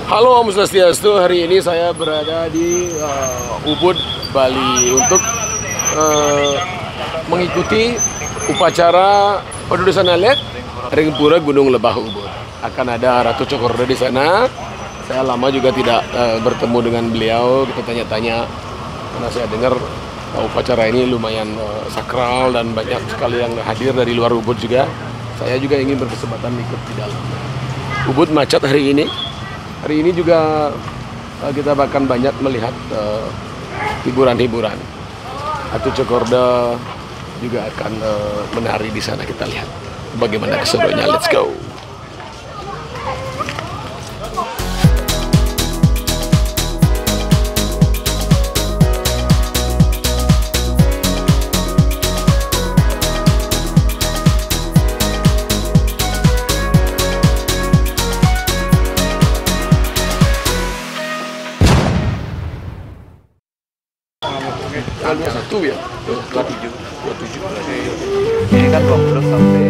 Halo Om Swastiastu, hari ini saya berada di Ubud, Bali untuk mengikuti upacara Padusan Alet Ring Pura Gunung Lebah Ubud. Akan ada Ratu Cokorda di sana. Saya lama juga tidak bertemu dengan beliau, kita tanya-tanya karena saya dengar upacara ini lumayan sakral dan banyak sekali yang hadir dari luar Ubud juga. Saya juga ingin berkesempatan ikut di dalam. Ubud macet hari ini. Hari ini juga kita bahkan banyak melihat hiburan-hiburan. Ratu Cokorda juga akan menari di sana, kita lihat bagaimana keseruannya. Let's go. Satu ya? 27. Ini kan 20 sampai.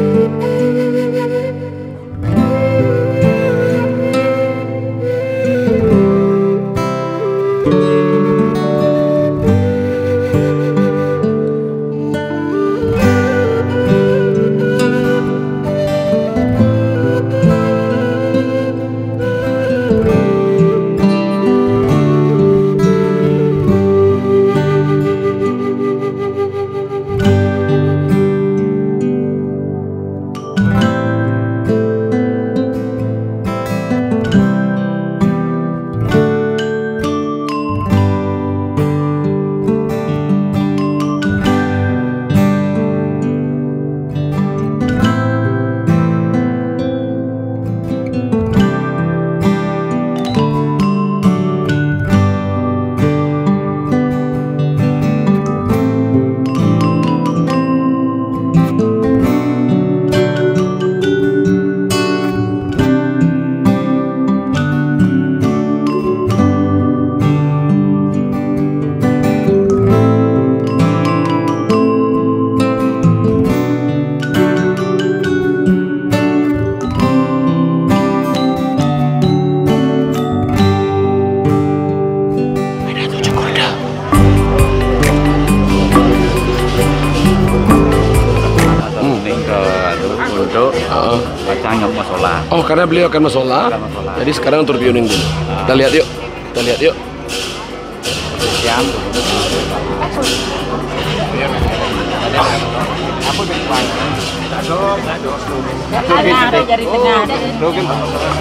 Oh, karena beliau akan masolah. Jadi sekarang untuk tuning dulu. Kita lihat yuk. Kita lihat yuk.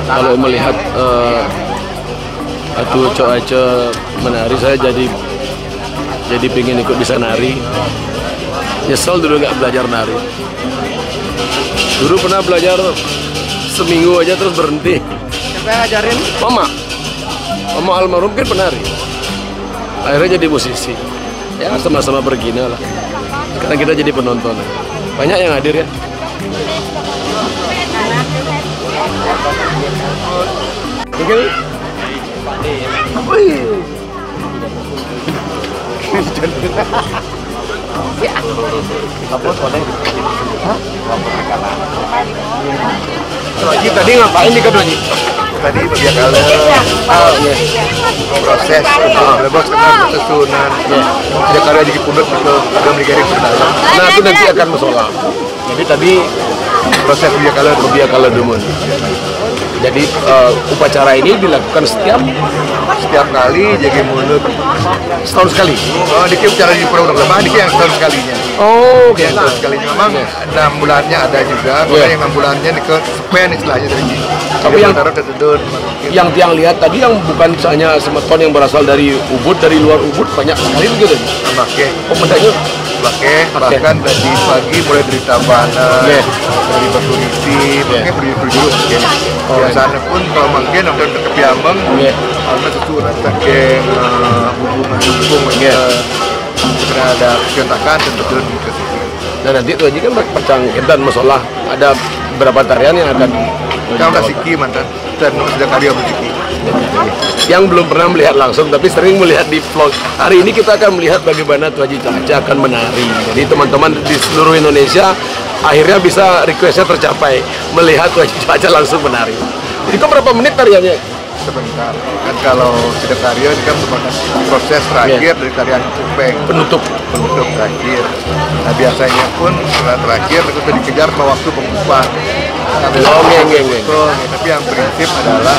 Kalau melihat Ratu Coace menari, saya jadi pingin ikut bisa nari. Nyesel dulu nggak belajar nari. Dulu pernah belajar seminggu aja terus berhenti. Siapa yang ngajarin? Mama almarhum kan penari. Akhirnya jadi musisi. Ya sama-sama bergina lah. Sekarang kita jadi penonton. Banyak yang hadir ya. Oke. Haji tadi ngapain nih Haji? Tadi dia kalau proses lebos karena susunan dia kalau di pundut betul ada menjadi berdalam. Nah itu nanti akan masalah. Jadi tadi Proses biar kalau dumun. Jadi upacara ini dilakukan setiap kali jadi mulut setahun sekali. Oh, dikit cara di Pulau Lebah dikit yang setahun sekalinya. Oh, yang setahun sekalinya memang 6 bulannya ada juga. Kalau yang 6 bulannya ke span istilahnya dari. Tapi yang tiang lihat tadi yang bukan misalnya semeton yang berasal dari Ubud, dari luar Ubud banyak sekali begitu. Pakai pemendanya bahkan tadi pagi mulai dari Tabanan, dari Batu Niti, pakai berjuru mungkin. Biasanya pun kalau mungkin nonton ke Piambang, karena sesuatu pakai hubungan karena ada kecontakan dan betul ke situ. Nah nanti itu aja kan percang dan masalah ada berapa tarian yang akan kita udah siki mantan dan sudah karya bersiki. Yang belum pernah melihat langsung tapi sering melihat di vlog. Hari ini kita akan melihat bagaimana Tuaji Coace akan menari. Jadi teman-teman di seluruh Indonesia akhirnya bisa requestnya tercapai melihat Tuaji Coace langsung menari. Jadi kok berapa menit tariannya? sebentar. Kan kalau sidak karya ini kan merupakan proses terakhir dari tarian kupeng. Penutup Terakhir. Nah biasanya pun setelah terakhir itu sudah dikejar ke waktu pengupahan. Tapi yang prinsip adalah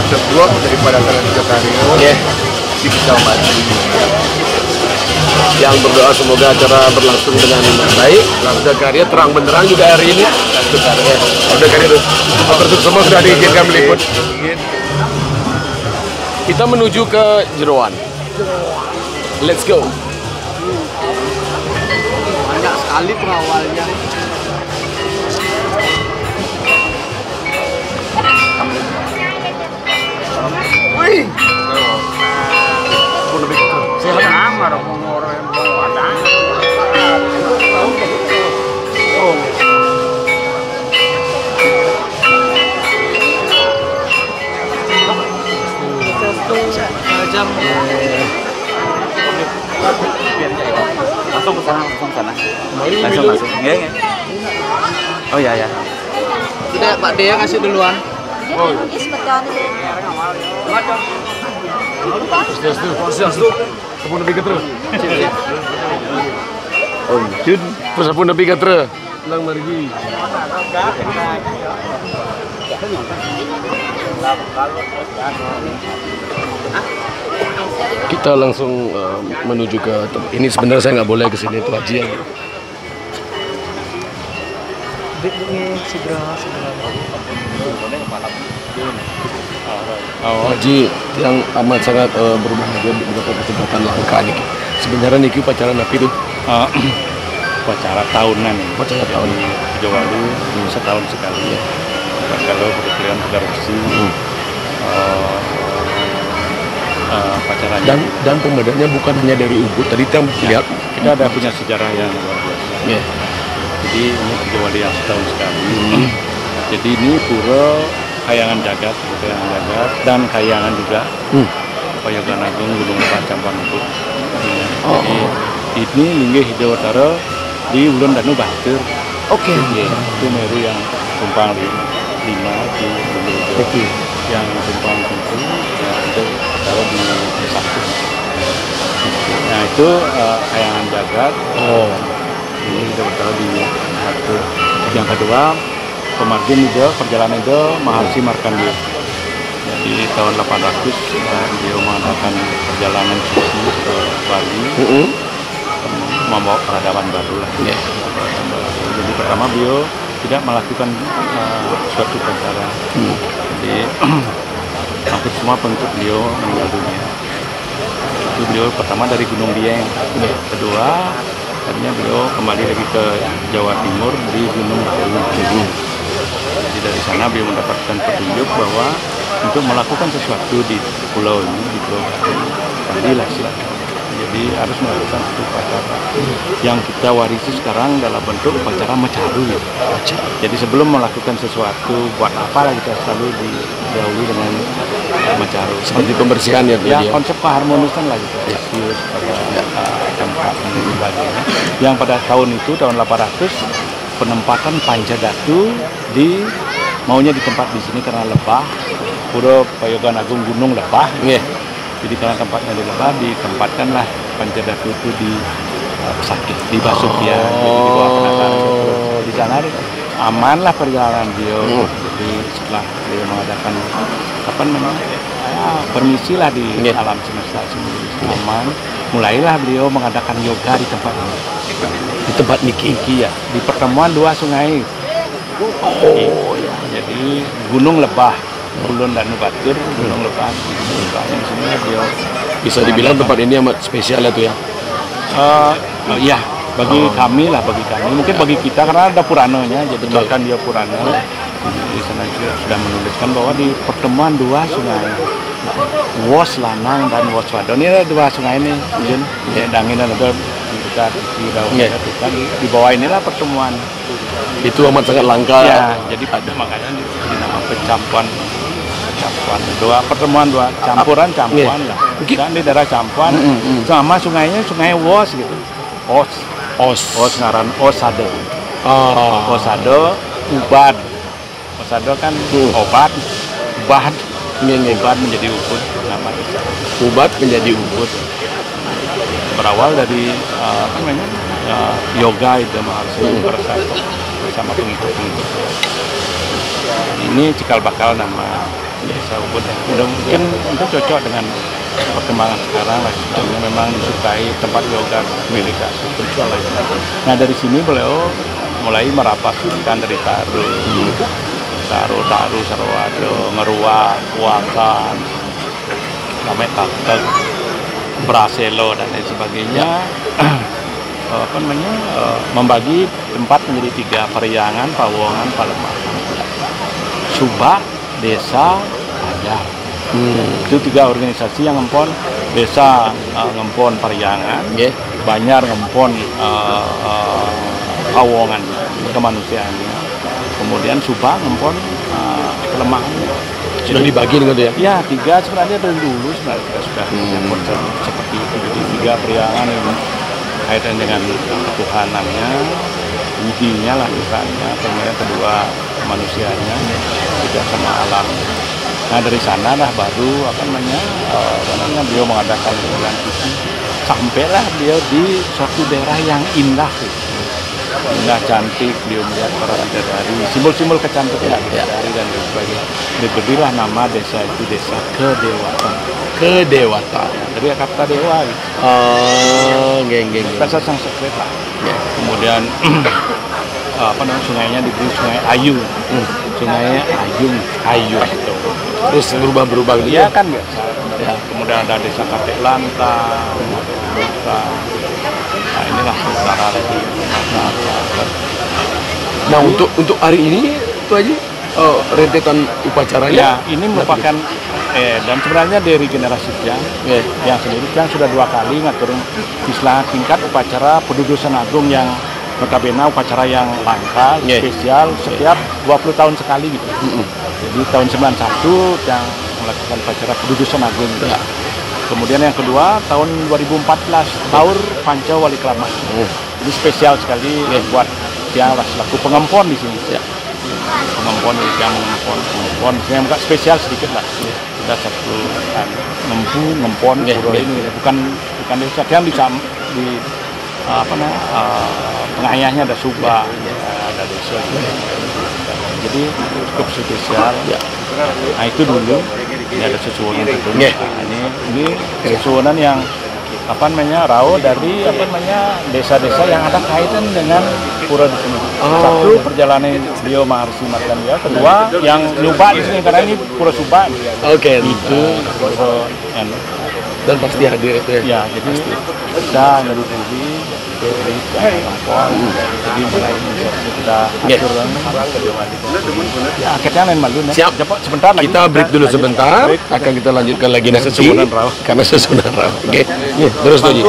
sebelum daripada tarian sidak karya bisa maju. Yang berdoa semoga acara berlangsung dengan baik. Sidak karya terang benderang juga hari ini. Sidak karya itu semua sudah diizinkan meliput. Kita menuju ke Jeroan. Let's go. Banyak sekali pengawalnya. Wih. Jam. Langsung ke sana, langsung. Iya. Oh iya. Sudah Pak Dea kasih duluan. Oh. Swastiastu. Sepun lebih ke terus. Oh, jun. Terus sepun lebih ke terus. Lang margi. Kita langsung menuju ke ini. Sebenarnya saya nggak boleh ke sini, itu Haji. Haji yang amat sangat berbahagia mendapat kesempatan langka nih. Sebenarnya niki upacara napi itu upacara tahunan ini. Upacara tahunan Jawa setahun sekali ya. Kalau kebetulan saudara Resi pacarannya dan pemadanya bukan hanya dari Ubud tadi kita kita ada punya sejarah yang luar biasa. Jadi ini Jawali yang setahun sekali. Jadi ini pura Kayangan Jagat dan Kayangan juga Payogan Agung Gunung Lepas Campuran Ubud. Jadi ini linggih Hidawatara di Ulun Danu Bahatur. Itu Meru yang tumpang 5 di Gunung yang tumpang itu itu taruh di satu. Nah itu Kayangan Jagat. Ini kita taruh di satu. Yang kedua pemargin itu perjalanan itu Maharsi Markandeya. Jadi tahun 800 dia mengadakan perjalanan suci ke Bali, membawa peradaban baru lah. Jadi pertama beliau tidak melakukan suatu upacara. Jadi hampir semua penduduk beliau meninggal dunia. Itu beliau pertama dari Gunung Dieng. Kedua, tadinya beliau kembali lagi ke Jawa Timur di Gunung Baru. Jadi dari sana beliau mendapatkan petunjuk bahwa untuk melakukan sesuatu di pulau ini, di pulau Bali lah sih. Jadi harus melakukan satu upacara yang kita warisi sekarang dalam bentuk upacara mecaru. Jadi sebelum melakukan sesuatu buat apa lah kita selalu didahului dengan mecaru. Seperti pembersihan ya. Konsep keharmonisan lah gitu. Pada tempat dan sebagainya. Yang pada tahun itu tahun 800 penempatan Panjadatu maunya di tempat di sini karena lebah. Pura Payogan Agung Gunung Lebah. Jadi karena tempatnya di Lebah, ditempatkanlah Panjadatu itu di Pesakit, di Basukian, di bawah penataran. Di sana aman lah perjalanan beliau. Jadi setelah beliau mengadakan permisi lah di alam semesta aman, mulailah beliau mengadakan yoga di tempat ini. Di tempat niki ya, di pertemuan dua sungai. Jadi Gunung Lebah. Ulun Danu Batur, Gunung Lebah, di sini beliau bisa dibilang tempat ini amat spesial itu ya. Iya, bagi kami, mungkin bagi kita karena ada Puranonya, jadi bahkan dia Purana di sana sudah menuliskan bahwa di pertemuan dua sungai, Wos Lanang dan Wos Wadon, ini ada dua sungai ini, Dangin dan ada di bawah inilah pertemuan. Itu amat sangat langka. Ya, jadi pada makanya dinama Pecampuan. Dua pertemuan dua campuran lah. Dan di daerah Campuan sama sungainya Sungai Wos gitu. Os ngaran Osado. Osado Ubad. Osado kan obat, Ubad Ubat menjadi Ubud, nama desa. Ubat menjadi Ubud. Berawal dari yoga itu Maharsi bersatu bersama pengikut-pengikut. Ini cikal bakal nama desa Ubud. Mudah mungkin itu cocok dengan perkembangan sekarang lah. Sebetulnya memang disukai tempat yoga, meditasi, spiritual lah. Nah dari sini beliau mulai merapatkan dari Taru, Sarwado, Ngeruak, Kuakan, namanya Kakek, Braselo dan lain sebagainya. Membagi tempat menjadi 3, Periangan, Pawongan, Palemahan, Subak, Desa, Ajar. Itu 3 organisasi yang ngempon desa, ngempon Periangan, Banjar ngempon Pawongan kemanusiaannya, kemudian Subak ngempon Palemahan. Sudah dibagi gitu ya? Ya 3 sebenarnya dari dulu sebenarnya kita sudah ngempon seperti itu. Jadi 3 Periangan yang kaitan dengan ketuhanannya, widinya lah Tuhannya, kemudian kedua manusianya, tidak sama alam. Nah dari sana lah baru beliau mengadakan bulan suci, sampailah beliau di suatu daerah yang indah, indah cantik. Beliau melihat para bidadari, simbol-simbol kecantikan bidadari dan sebagainya. Diberilah nama desa itu Desa Kedewatan. Kedewatan. Dari kata dewa. Gitu. Bahasa Sanskrit lah. Kemudian sungainya diberi Sungai Ayu. Sungainya Ayung itu. Terus berubah-berubah gitu ya kan biasa. Ya. Kemudian ada Desa Katek Lantang. Nah inilah utara lagi. Nah untuk hari ini itu aja rentetan upacaranya. Ya ini merupakan dan sebenarnya dari generasi yang sendiri sudah 2 kali ngatur istilah tingkat upacara Pedudusan Agung yang notabene upacara yang langka, spesial setiap 20 tahun sekali gitu. Jadi tahun 91 yang melakukan upacara Pedudusan Agung. Kemudian yang kedua tahun 2014 Taur Panca Wali Kramat. Ini spesial sekali buat yang selaku pengempon di sini. Pengempon yang mengempon, yang agak spesial sedikit lah. Kita satu ngempon pura ini bukan desa yang di pengayahnya ada Subak, ada desa. Jadi cukup spesial. Nah itu dulu ini ada susunan itu. Ini susunan yang rao dari desa-desa yang ada kaitan dengan pura di sini. Satu perjalanan beliau Maharsi Markandeya, kedua yang nyoba di sini karena ini pura Subak. Itu dan pasti hadir itu ya. Ya jadi kita ngerti jadi mulai kita atur ya akhirnya lain malu. Siap. Sebentar lagi kita break dulu sebentar, akan kita lanjutkan lagi nanti karena sesunan raw. Oke. Terus Toji.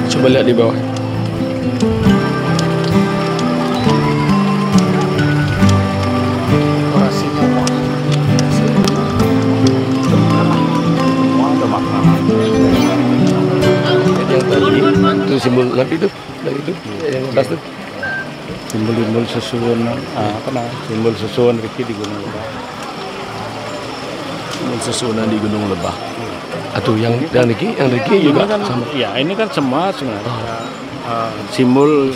Coba lihat di bawah. Itu simbol lagi tuh dari itu yang atas tuh. Simbol-simbol susunan, simbol susunan Riki di Gunung Lebah. Simbol susunan di Gunung Lebah. Atau yang Riki juga kan sama. Iya, ini kan semua sebenarnya simbol.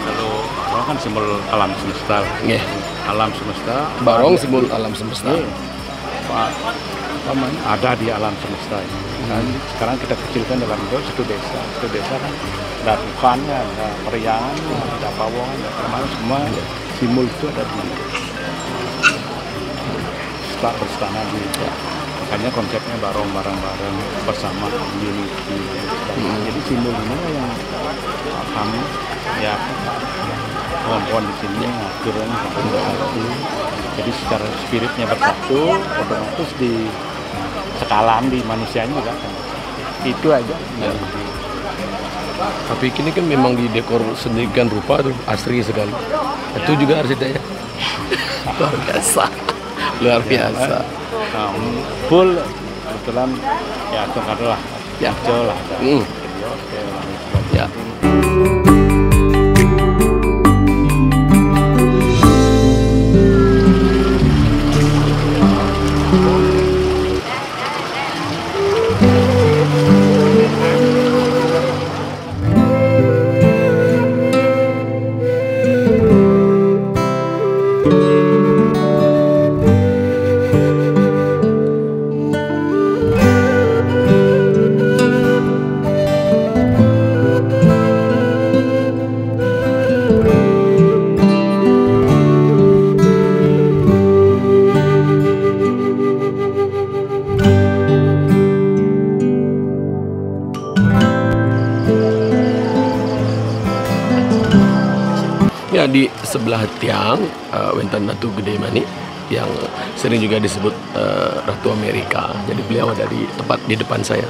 Kalau kan simbol alam semesta. Nggih. Alam semesta. Barong simbol alam semesta. Pak ada di alam semesta ini. Nah, sekarang kita kecilkan dalam bentuk satu desa. Satu desa kan ada Tuhannya, ada periangannya, ada pawongannya, termasuk semua simbol itu ada di berstana di. Makanya konsepnya bareng-bareng bersama unity. Jadi simbol ini yang kami ya kawan-kawan di sini akhirnya bersatu. Jadi secara spiritnya bersatu, otomatis di sekalan di manusianya juga kan. Itu aja. Ya. Tapi ini kan memang di dekor sedemikian rupa tuh asri sekali. Itu juga arsiteknya luar biasa, luar biasa. Full kebetulan ya terkadang lah, ya, lah. Ya. Ya, di sebelah tiang Wentan Ratu Gede Mani yang sering juga disebut Ratu Amerika. Jadi beliau ada di tepat di depan saya.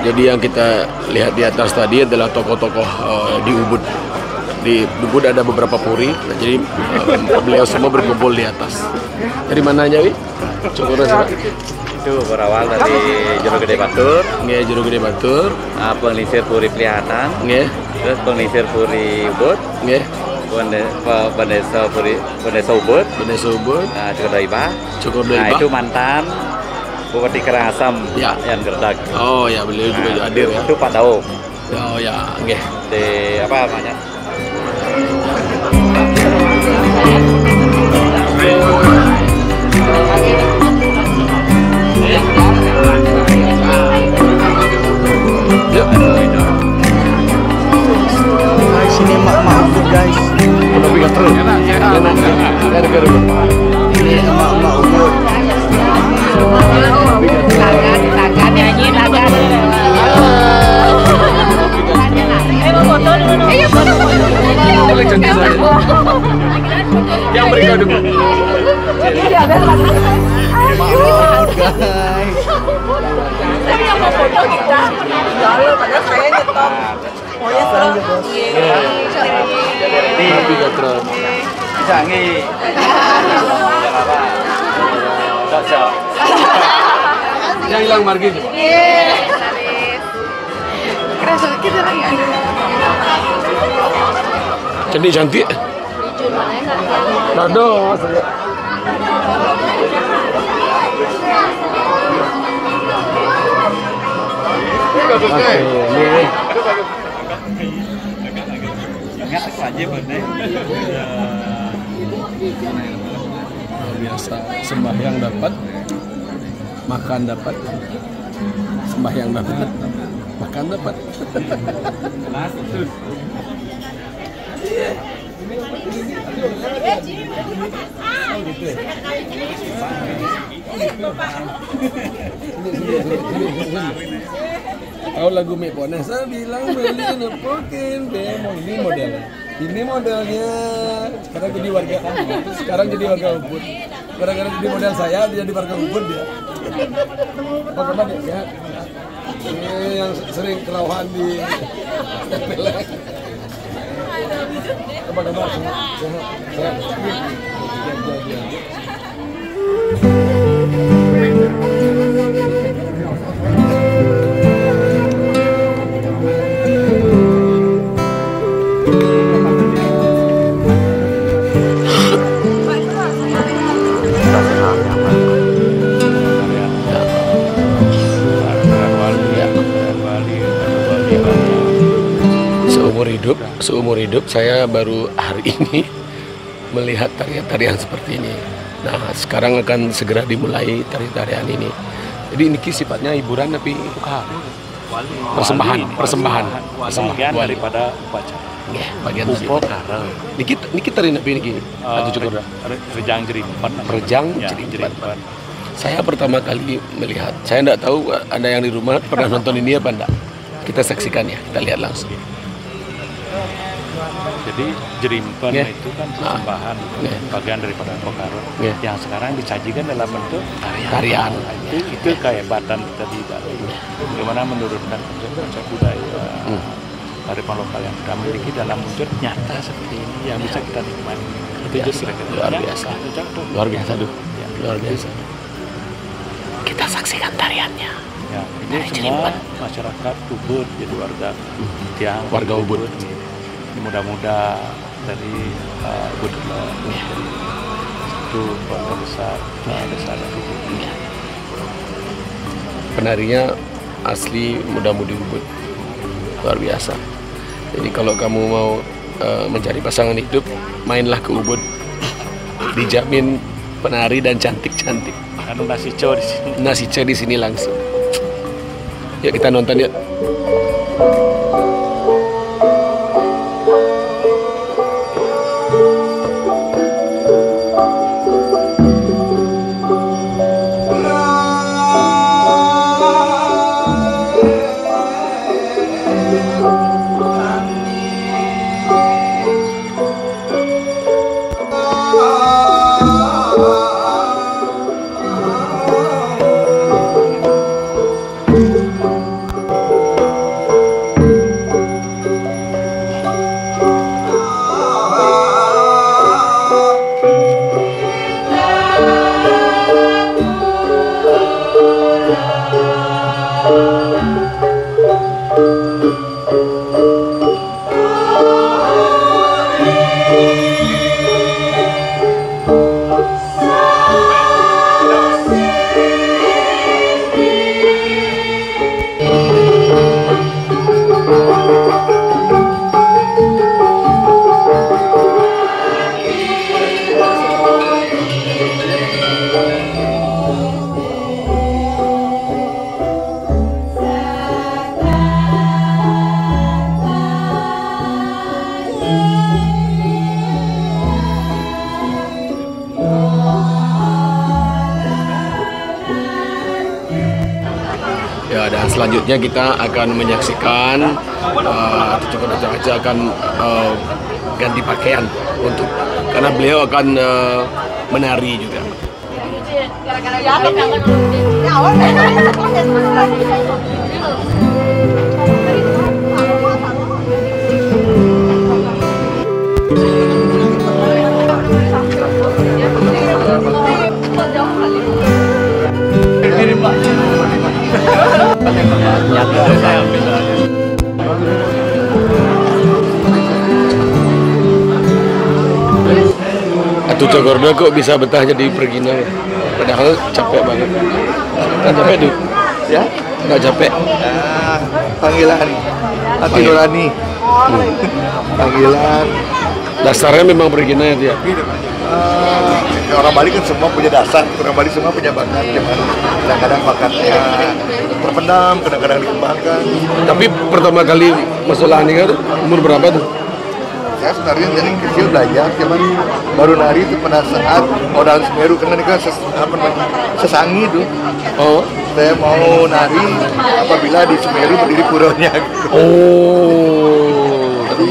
Jadi yang kita lihat di atas tadi adalah tokoh-tokoh di Ubud. Di Ubud ada beberapa puri, nah, jadi beliau semua berkumpul di atas. Dari mana aja, Wi? Cukup Itu berawal dari Jero Gede Batur. Nggih, Jero Gede Batur. Pengelisir Puri Pelihatan. Nggih. Terus pengelisir Puri Ubud. Nggih. Bendesa Ubud. Bendesa Ubud. Cukurdoiba. Cukurdoiba. Nah, itu mantan Bupati Karangasem ya. Yang Gerdak. Oh ya, beliau juga hadir ya. Itu Pak Daud. Oh ya, nggih. Di apa namanya? Sini emak-emak Ubud guys. Udah pikat terus. Enak. Ini emak-emak Ubud. Lagan nyanyi lagan. Mau foto dulu. Iya foto. Boleh janji saya. Yang mereka dulu. Iya ada lagi. Emak-emak guys. Tapi yang mau foto kita. Lalu padahal saya nyetop. Maunya serang. Udah pikat terus. Jangi. Apa? Cocok. Yang hilang margin. Kerasa kita lagi. Cantik. Nado, Mas. Biasa sembahyang dapat, makan dapat, sembahyang dapat, makan dapat. Tahu lagu Mek Ponesa bilang beli nepokin demo ini modelnya. Ini modelnya sekarang jadi warga Ubud. Gara-gara jadi model saya dia jadi warga Ubud dia. Bagaimana dia? Ini yang sering kelauhan di Pelek. Bagaimana? Sehat. Seumur hidup saya baru hari ini melihat tarian-tarian seperti ini. Nah, sekarang akan segera dimulai tarian-tarian ini. Jadi ini sifatnya hiburan tapi persembahan daripada upacara. Ya, bagian upacara. Niki tarian apa ini? Rejang Jerimpan. Rejang Jerimpan. Saya pertama kali melihat. Saya tidak tahu ada yang di rumah pernah nonton ini apa enggak. Kita saksikan ya, kita lihat langsung. Jadi Jerimpan itu kan persembahan bagian daripada Pokaro yang sekarang disajikan dalam bentuk tarian. Itu kehebatan tadi bagaimana menurunkan konsep budaya kearifan lokal yang kita miliki dalam wujud nyata seperti ini yang bisa kita nikmati. Itu luar biasa. Luar biasa. Kita saksikan tariannya. Ya, ini semua masyarakat Ubud jadi warga Ubud. Muda-muda dari Ubud itu keluarga besar desa Ubud. Penarinya asli muda-mudi Ubud, luar biasa. Jadi kalau kamu mau mencari pasangan hidup, mainlah ke Ubud. Dijamin penari dan cantik-cantik. Kan nasico di sini. Nasico di sini langsung. Yuk kita nonton yuk. Ya, dan selanjutnya kita akan menyaksikan Cukur Raja akan ganti pakaian karena beliau akan menari juga. Atuh Cogordo kok bisa betah jadi pergina ya? Padahal capek banget. Kan capek tuh? Ya? Nggak capek? Panggilan hati nurani. Panggilan. Dasarnya memang pergina ya dia? Orang Bali kan semua punya dasar, orang Bali semua punya bakat. Kadang-kadang bakatnya terpendam, kadang-kadang dikembangkan. Tapi pertama kali masuk Lahaninga tuh umur berapa tuh? Saya sebenarnya dari kecil belajar, cuman baru nari itu pada saat modal Semeru, karena ini kan sesangi tuh. Oh. Saya mau nari apabila di Semeru berdiri puronya. Oh. Jadi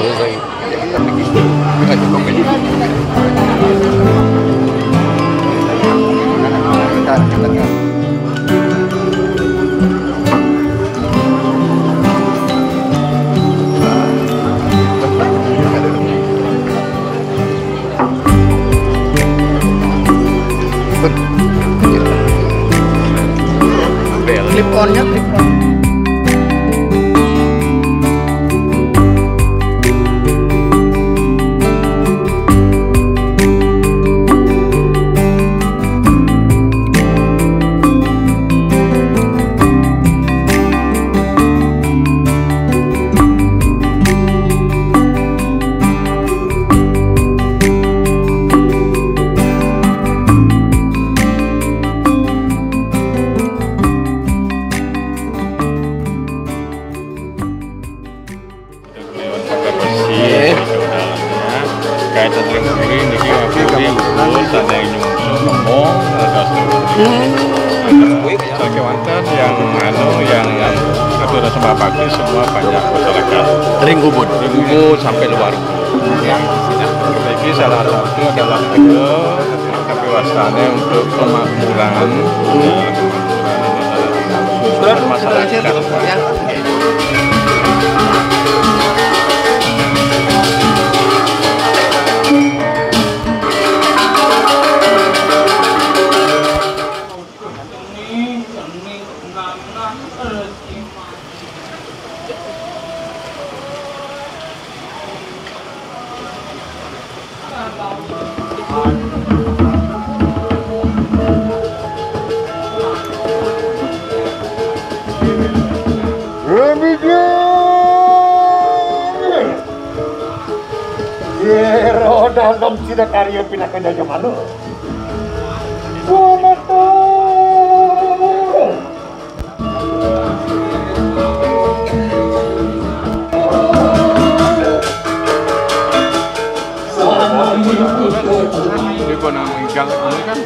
triponnya tripon. yang aturan sembah pagi semua banyak masyarakat Ring Ubud sampai luar ya. Jadi salah satu adalah juga tapi wasitanya untuk pemakmuran masyarakat. Roda dom sida karya pindah ke Jaya Manu. Di kona mengigang ini kan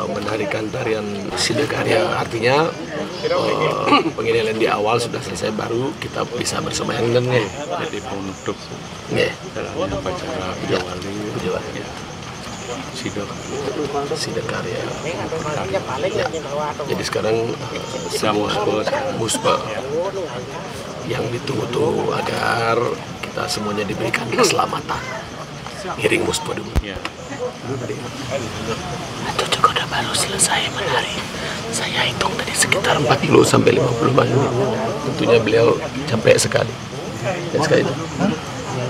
menarikan tarian Sidakarya, artinya penginaian di awal sudah selesai, baru kita bisa bersembahyang dan jadi penutup dalam upacara Bujawali ya. Sidakarya. Ya. Jadi sekarang semua muspa yang ditunggu-tunggu agar kita semuanya diberikan keselamatan. Iring muspa dulu. Ya. Itu juga udah baru selesai menari. Saya hitung tadi sekitar 40 sampai 50 menit. Tentunya beliau capek sekali.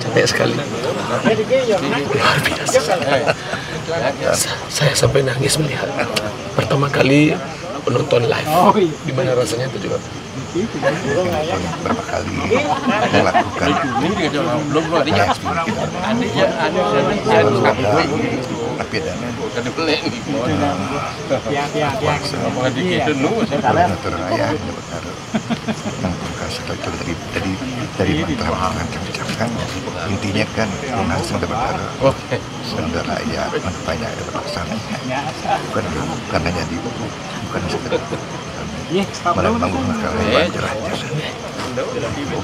Capek sekali. Luar biasa. Saya sampai nangis melihat pertama kali menonton live. Gimana rasanya itu juga? Berapa kali melakukan tapi dan teraya dari pengalaman kami ucapkan intinya kan langsung dapat senderaya banyak ada berlaksana bukan hanya di bukan sekedar malah bangun kalian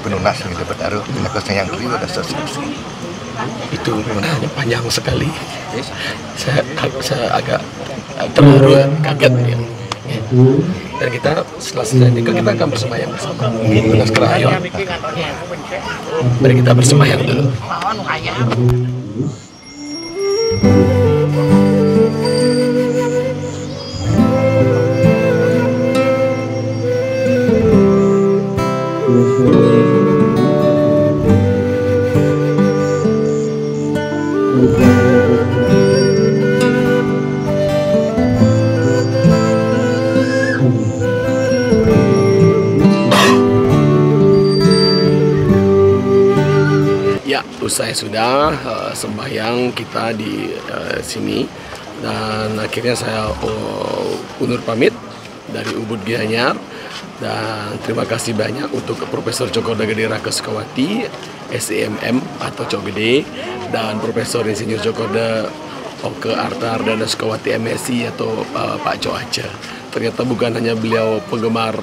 penunas yang dapat taruh lakukan yang kedua ada subscripsi itu menanya panjang sekali. Saya agak terharu, kaget ya. Dan kita setelah selesai nikah kita akan bersembahyang bersama Tunas Kerayon. Mari kita bersembahyang dulu. Usai sudah sembahyang kita di sini, dan akhirnya saya undur pamit dari Ubud Gianyar, dan terima kasih banyak untuk Profesor Cokorda Gede Raka Sukawati SEMM atau Cok Gede, dan Profesor Insinyur Cokorda Oke Artardana Sukawati MSc atau Pak Cok Aca. Ternyata bukan hanya beliau penggemar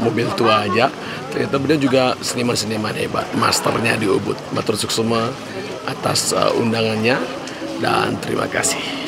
mobil tua aja, ternyata beliau juga seniman-seniman hebat, masternya di Ubud. Matur suksema atas undangannya, dan terima kasih.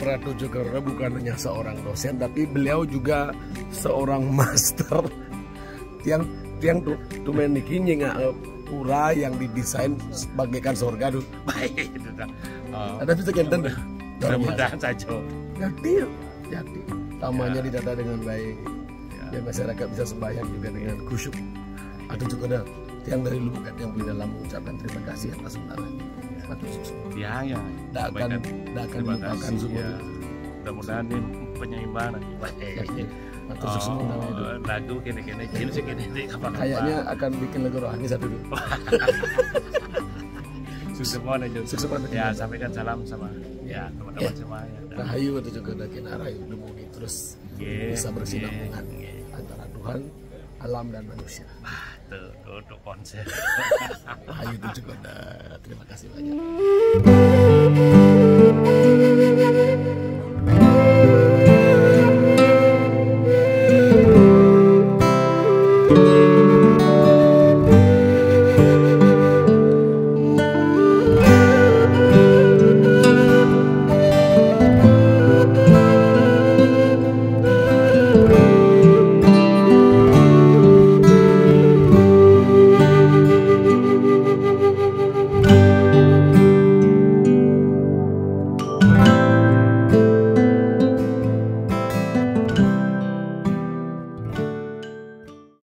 Ratu Jogoro bukan hanya seorang dosen, tapi beliau juga seorang master yang tumen niki nyinga pura yang didesain bagaikan surga tuh. Baik itu dah. Ada bisa kenten dah. Mudah-mudahan saja. Jadi tamanya ditata dengan baik. Ya masyarakat bisa sembahyang juga dengan khusyuk. Ada juga ada yang dari lubuk hati yang punya dalam mengucapkan terima kasih atas undangannya. Ya. Tidak akan melupakan semua. Ya. Mudah-mudahan ini penyeimbang nanti. Lagu kene-kene jadi segini kayaknya akan bikin lagu rohani satu dulu. Sukses aja. Sukses ya, sampaikan salam sama ya teman-teman semuanya. Rahayu atau juga dakin arayu dumugi terus bisa bersinambungan antara Tuhan, alam dan manusia. Tuh konser. Rahayu itu juga terima kasih banyak.